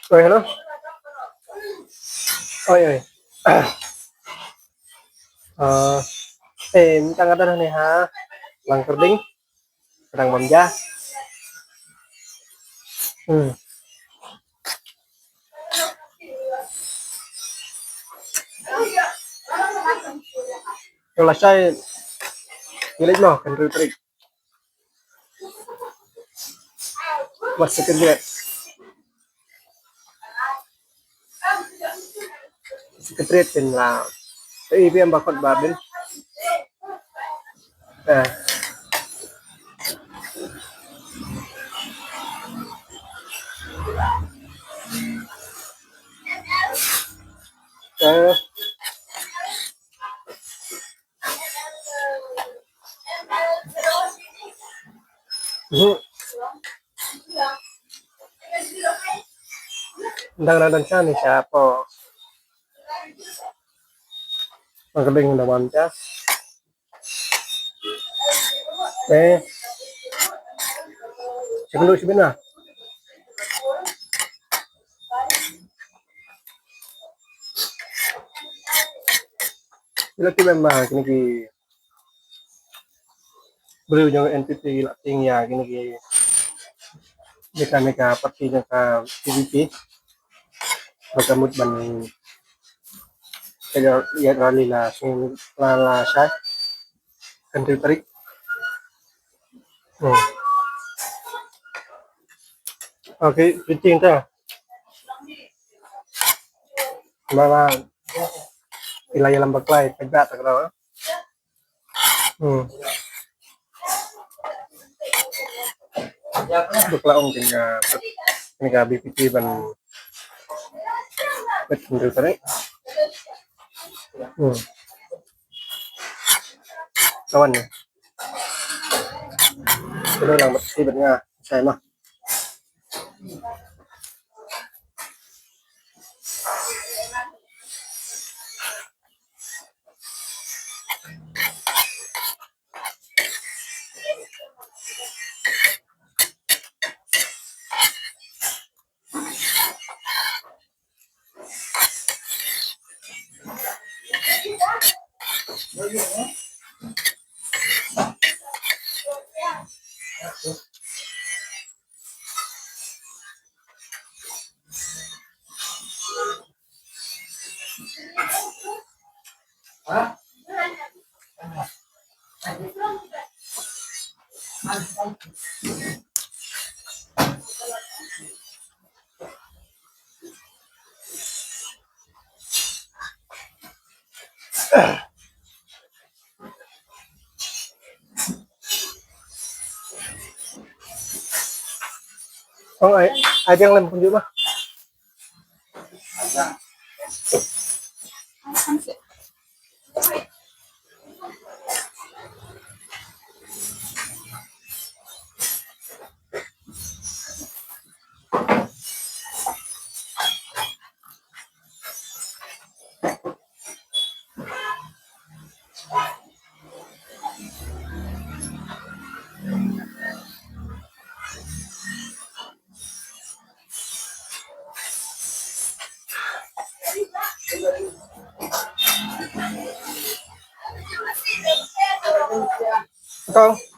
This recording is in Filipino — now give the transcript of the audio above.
Oi, hello. Oi, oi. Minta ngatan nih ha. Lang kerding, kadang mamja. Kalau saya milik mo, kan trik. Mas kerja. Secretary din là EVM bakot babin. Eh, eh, Ndang siya ni siya po. Magaling naman siya. Segundo si Bina. Bila kita memang kini beliau yang NPT lating ya kini meka partinya ka PVP berkamut ban kaya ya rally la sing la siya country tarik. Okay, printing ta. Mga ilay lang baklay pagda ta karo. Buklaong kini BPT ban bet country tarik. Kawan ya. Ito lang matibad nga saya mah. Oh, ada yang lempeng juga. Ikaw?